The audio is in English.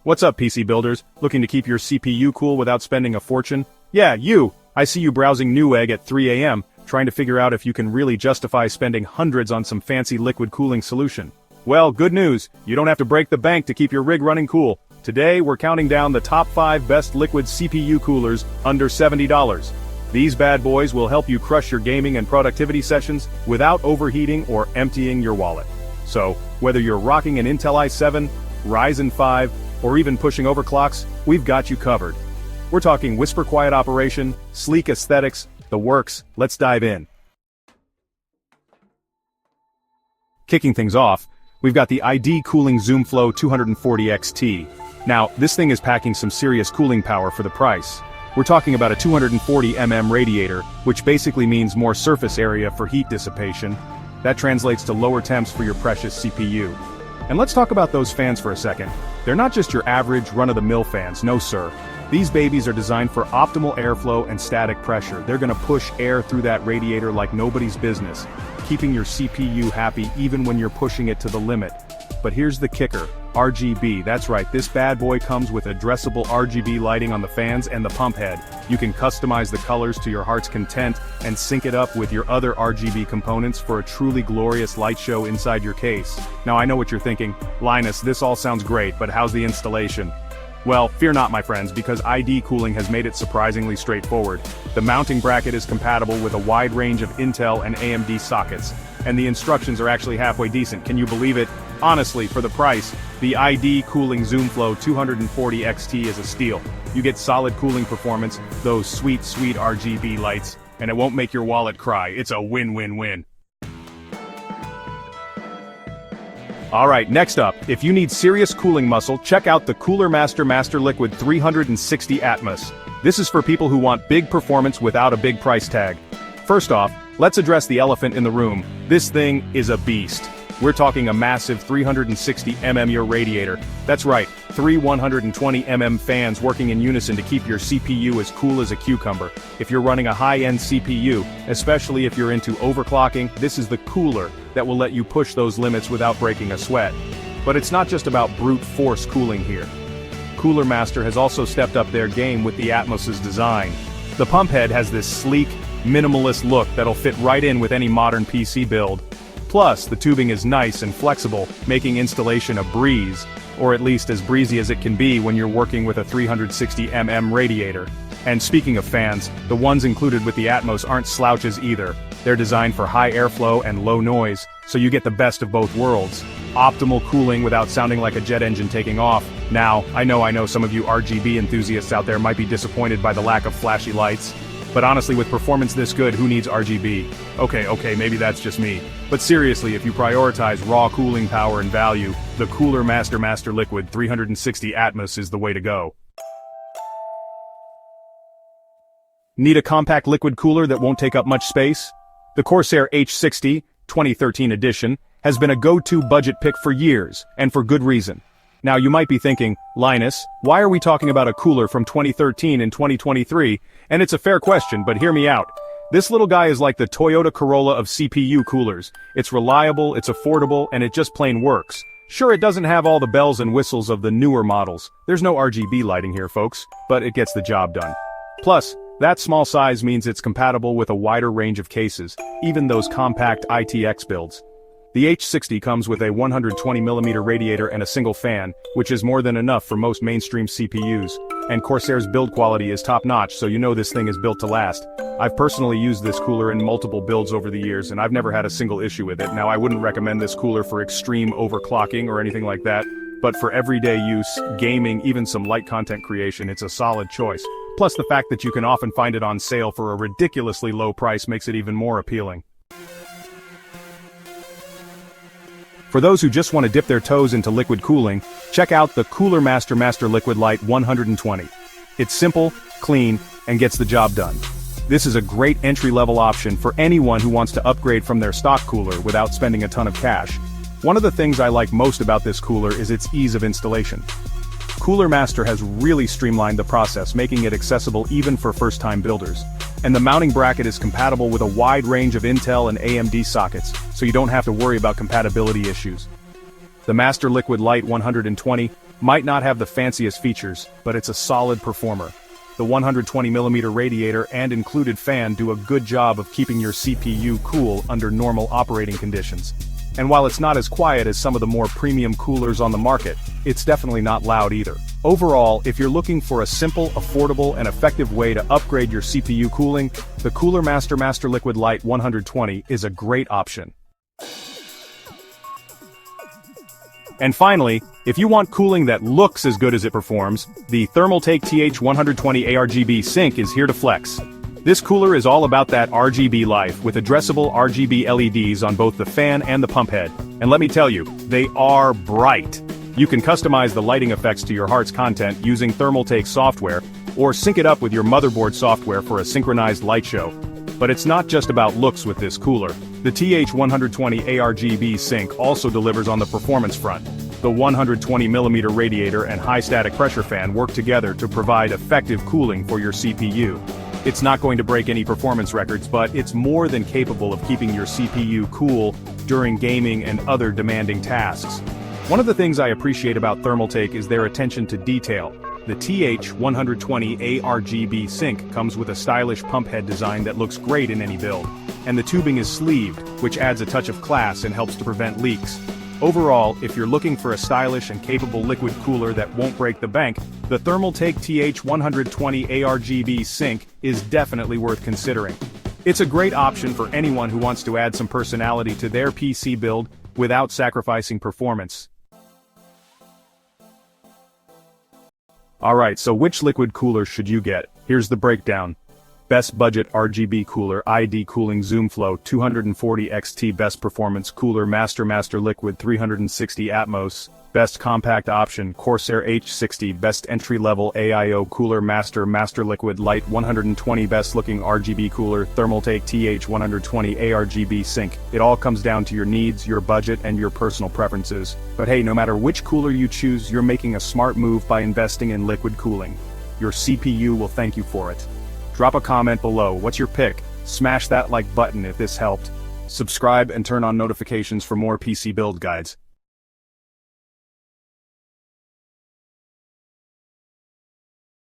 What's up, PC builders? Looking to keep your CPU cool without spending a fortune? Yeah, you! I see you browsing Newegg at 3 AM, trying to figure out if you can really justify spending hundreds on some fancy liquid cooling solution. Well, good news, you don't have to break the bank to keep your rig running cool. Today, we're counting down the top 5 best liquid CPU coolers under $70. These bad boys will help you crush your gaming and productivity sessions without overheating or emptying your wallet. So, whether you're rocking an Intel i7, Ryzen 5, or even pushing overclocks, we've got you covered. We're talking whisper quiet operation, sleek aesthetics, the works. Let's dive in. Kicking things off, we've got the ID-COOLING Zoomflow 240XT. Now, this thing is packing some serious cooling power for the price. We're talking about a 240mm radiator, which basically means more surface area for heat dissipation. That translates to lower temps for your precious CPU. And let's talk about those fans for a second. They're not just your average run-of-the-mill fans, no sir. These babies are designed for optimal airflow and static pressure. They're gonna push air through that radiator like nobody's business, keeping your CPU happy even when you're pushing it to the limit. But here's the kicker, RGB, that's right, this bad boy comes with addressable RGB lighting on the fans and the pump head. You can customize the colors to your heart's content and sync it up with your other RGB components for a truly glorious light show inside your case. Now I know what you're thinking, Linus, this all sounds great, but how's the installation? Well, fear not my friends, because ID-COOLING has made it surprisingly straightforward. The mounting bracket is compatible with a wide range of Intel and AMD sockets, and the instructions are actually halfway decent, can you believe it? Honestly, for the price, the ID-COOLING Zoomflow 240XT is a steal. You get solid cooling performance, those sweet RGB lights, and it won't make your wallet cry. It's a win-win-win. Alright, next up, if you need serious cooling muscle, check out the Cooler Master MasterLiquid 360 Atmos. This is for people who want big performance without a big price tag. First off, let's address the elephant in the room. This thing is a beast. We're talking a massive 360mm radiator. That's right, 3 120mm fans working in unison to keep your CPU as cool as a cucumber. If you're running a high-end CPU, especially if you're into overclocking, this is the cooler that will let you push those limits without breaking a sweat. But it's not just about brute force cooling here. Cooler Master has also stepped up their game with the Atmos' design. The pump head has this sleek, minimalist look that'll fit right in with any modern PC build. Plus, the tubing is nice and flexible, making installation a breeze, or at least as breezy as it can be when you're working with a 360mm radiator. And speaking of fans, the ones included with the Atmos aren't slouches either. They're designed for high airflow and low noise, so you get the best of both worlds. Optimal cooling without sounding like a jet engine taking off. Now, I know some of you RGB enthusiasts out there might be disappointed by the lack of flashy lights. But honestly, with performance this good, who needs RGB? Okay, maybe that's just me. But seriously, if you prioritize raw cooling power and value, the Cooler Master MasterLiquid 360 Atmos is the way to go. Need a compact liquid cooler that won't take up much space? The Corsair H60, 2013 edition, has been a go-to budget pick for years, and for good reason. Now you might be thinking, Linus, why are we talking about a cooler from 2013 and 2023? And it's a fair question, but hear me out. This little guy is like the Toyota Corolla of CPU coolers. It's reliable, it's affordable, and it just plain works. Sure, it doesn't have all the bells and whistles of the newer models. There's no RGB lighting here, folks, but it gets the job done. Plus, that small size means it's compatible with a wider range of cases, even those compact ITX builds. The H60 comes with a 120mm radiator and a single fan, which is more than enough for most mainstream CPUs. And Corsair's build quality is top-notch, so you know this thing is built to last. I've personally used this cooler in multiple builds over the years, and I've never had a single issue with it. Now I wouldn't recommend this cooler for extreme overclocking or anything like that, but for everyday use, gaming, even some light content creation, it's a solid choice. Plus the fact that you can often find it on sale for a ridiculously low price makes it even more appealing. For those who just want to dip their toes into liquid cooling, check out the Cooler Master MasterLiquid Lite 120. It's simple, clean, and gets the job done. This is a great entry-level option for anyone who wants to upgrade from their stock cooler without spending a ton of cash. One of the things I like most about this cooler is its ease of installation. Cooler Master has really streamlined the process, making it accessible even for first-time builders. And the mounting bracket is compatible with a wide range of Intel and AMD sockets, so you don't have to worry about compatibility issues. The MasterLiquid Lite 120 Might not have the fanciest features, but it's a solid performer. The 120mm radiator and included fan do a good job of keeping your CPU cool under normal operating conditions. And while it's not as quiet as some of the more premium coolers on the market, it's definitely not loud either. Overall, if you're looking for a simple, affordable, and effective way to upgrade your CPU cooling, the Cooler Master MasterLiquid Lite 120 is a great option. And finally, if you want cooling that looks as good as it performs, the Thermaltake TH120 ARGB sink is here to flex. This cooler is all about that RGB life with addressable RGB LEDs on both the fan and the pump head. And let me tell you, they are bright. You can customize the lighting effects to your heart's content using Thermaltake software, or sync it up with your motherboard software for a synchronized light show. But it's not just about looks with this cooler. The TH120 ARGB sink also delivers on the performance front. The 120mm radiator and high static pressure fan work together to provide effective cooling for your CPU. It's not going to break any performance records, but it's more than capable of keeping your CPU cool during gaming and other demanding tasks. One of the things I appreciate about Thermaltake is their attention to detail. The TH120 ARGB sink comes with a stylish pump head design that looks great in any build. And the tubing is sleeved, which adds a touch of class and helps to prevent leaks. Overall, if you're looking for a stylish and capable liquid cooler that won't break the bank, the Thermaltake TH120 ARGB sink is definitely worth considering. It's a great option for anyone who wants to add some personality to their PC build without sacrificing performance. Alright, so which liquid cooler should you get? Here's the breakdown. Best budget RGB cooler, ID-COOLING Zoomflow 240 XT. Best performance cooler, MasterLiquid 360 Atmos. Best compact option, Corsair H60. Best entry-level AIO cooler, MasterLiquid Lite 120. Best looking RGB cooler, Thermaltake TH120 ARGB sink. It all comes down to your needs, your budget, and your personal preferences. But hey, no matter which cooler you choose, you're making a smart move by investing in liquid cooling. Your CPU will thank you for it. Drop a comment below. What's your pick? Smash that like button if this helped. Subscribe and turn on notifications for more PC build guides.